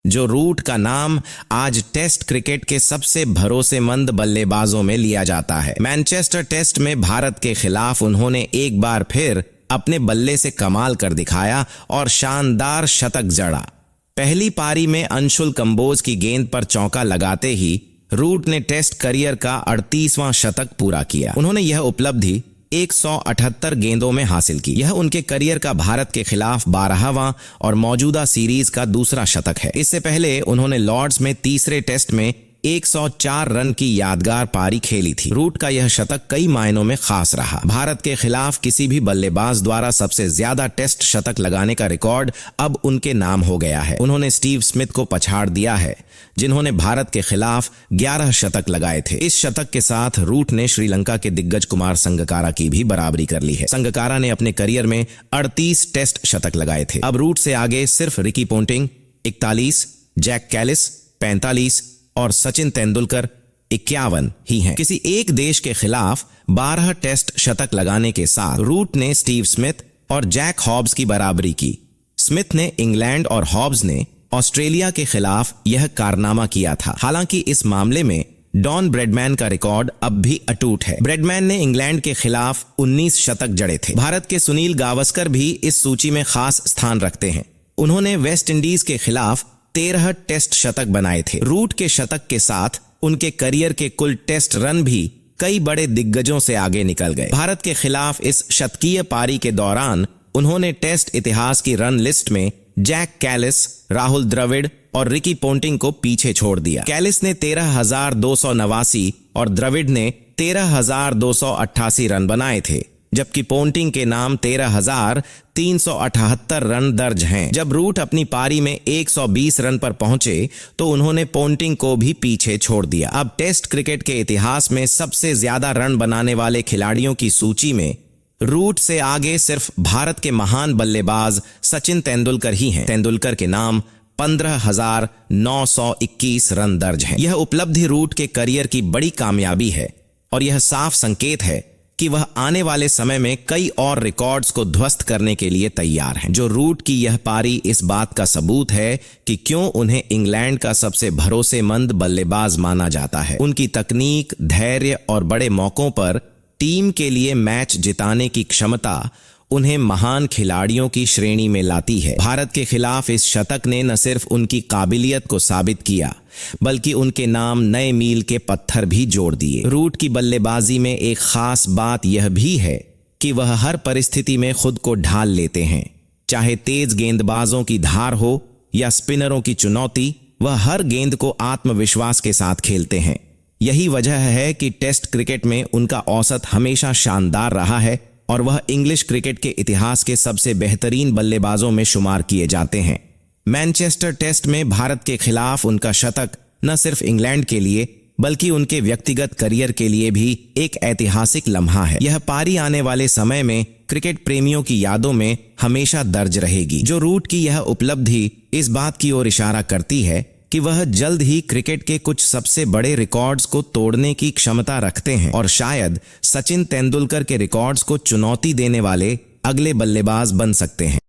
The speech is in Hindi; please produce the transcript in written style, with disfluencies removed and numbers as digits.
जो रूट का नाम आज टेस्ट क्रिकेट के सबसे भरोसेमंद बल्लेबाजों में लिया जाता है। मैनचेस्टर टेस्ट में भारत के खिलाफ उन्होंने एक बार फिर अपने बल्ले से कमाल कर दिखाया और शानदार शतक जड़ा। पहली पारी में अंशुल कंबोज की गेंद पर चौका लगाते ही रूट ने टेस्ट करियर का 38वां शतक पूरा किया। उन्होंने यह उपलब्धि 178 गेंदों में हासिल की। यह उनके करियर का भारत के खिलाफ 12वां और मौजूदा सीरीज का दूसरा शतक है। इससे पहले उन्होंने लॉर्ड्स में तीसरे टेस्ट में 104 रन की यादगार पारी खेली थी। रूट का यह शतक कई मायनों में खास रहा। भारत के खिलाफ किसी भी बल्लेबाज द्वारा सबसे ज्यादा टेस्ट शतक लगाने का रिकॉर्ड अब उनके नाम हो गया है। उन्होंने स्टीव स्मिथ को पछाड़ दिया है, जिन्होंने भारत के खिलाफ 11 शतक लगाए थे। इस शतक के साथ रूट ने श्रीलंका के दिग्गज कुमार संगकारा की भी बराबरी कर ली है। संगकारा ने अपने करियर में 38 टेस्ट शतक लगाए थे। अब रूट से आगे सिर्फ रिकी पोंटिंग 41, जैक कैलिस 45 और सचिन तेंदुलकर 51 ही हैं। किसी एक देश के खिलाफ 12 टेस्ट शतक लगाने के साथ रूट ने स्टीव स्मिथ और जैक हॉब्स की बराबरी की। स्मिथ ने इंग्लैंड और हॉब्स ने ऑस्ट्रेलिया के खिलाफ यह कारनामा किया था। हालांकि इस मामले में डॉन ब्रेडमैन का रिकॉर्ड अब भी अटूट है। ब्रेडमैन ने इंग्लैंड के खिलाफ 19 शतक जड़े थे। भारत के सुनील गावस्कर भी इस सूची में खास स्थान रखते हैं। उन्होंने वेस्ट इंडीज के खिलाफ 13 टेस्ट शतक बनाए थे। रूट के शतक के साथ उनके करियर के कुल टेस्ट रन भी कई बड़े दिग्गजों से आगे निकल गए। भारत के खिलाफ इस शतकीय पारी के दौरान उन्होंने टेस्ट इतिहास की रन लिस्ट में जैक कैलिस, राहुल द्रविड़ और रिकी पोंटिंग को पीछे छोड़ दिया। कैलिस ने 13,289 और द्रविड़ ने 13,288 रन बनाए थे, जबकि पोंटिंग के नाम 13,378 रन दर्ज हैं। जब रूट अपनी पारी में 120 रन पर पहुंचे तो उन्होंने पोंटिंग को भी पीछे छोड़ दिया। अब टेस्ट क्रिकेट के इतिहास में सबसे ज्यादा रन बनाने वाले खिलाड़ियों की सूची में रूट से आगे सिर्फ भारत के महान बल्लेबाज सचिन तेंदुलकर ही हैं। तेंदुलकर के नाम 15,921 रन दर्ज हैं। यह उपलब्धि रूट के करियर की बड़ी कामयाबी है और यह साफ संकेत है कि वह आने वाले समय में कई और रिकॉर्ड्स को ध्वस्त करने के लिए तैयार हैं। जो रूट की यह पारी इस बात का सबूत है कि क्यों उन्हें इंग्लैंड का सबसे भरोसेमंद बल्लेबाज माना जाता है। उनकी तकनीक, धैर्य और बड़े मौकों पर टीम के लिए मैच जिताने की क्षमता उन्हें महान खिलाड़ियों की श्रेणी में लाती है। भारत के खिलाफ इस शतक ने न सिर्फ उनकी काबिलियत को साबित किया, बल्कि उनके नाम नए मील के पत्थर भी जोड़ दिए। रूट की बल्लेबाजी में एक खास बात यह भी है कि वह हर परिस्थिति में खुद को ढाल लेते हैं। चाहे तेज गेंदबाजों की धार हो या स्पिनरों की चुनौती, वह हर गेंद को आत्मविश्वास के साथ खेलते हैं। यही वजह है कि टेस्ट क्रिकेट में उनका औसत हमेशा शानदार रहा है और वह इंग्लिश क्रिकेट के इतिहास के सबसे बेहतरीन बल्लेबाजों में शुमार किए जाते हैं। मैनचेस्टर टेस्ट में भारत के खिलाफ उनका शतक न सिर्फ इंग्लैंड के लिए बल्कि उनके व्यक्तिगत करियर के लिए भी एक ऐतिहासिक लम्हा है। यह पारी आने वाले समय में क्रिकेट प्रेमियों की यादों में हमेशा दर्ज रहेगी। जो रूट की यह उपलब्धि इस बात की ओर इशारा करती है कि वह जल्द ही क्रिकेट के कुछ सबसे बड़े रिकॉर्ड्स को तोड़ने की क्षमता रखते हैं और शायद सचिन तेंदुलकर के रिकॉर्ड्स को चुनौती देने वाले अगले बल्लेबाज बन सकते हैं।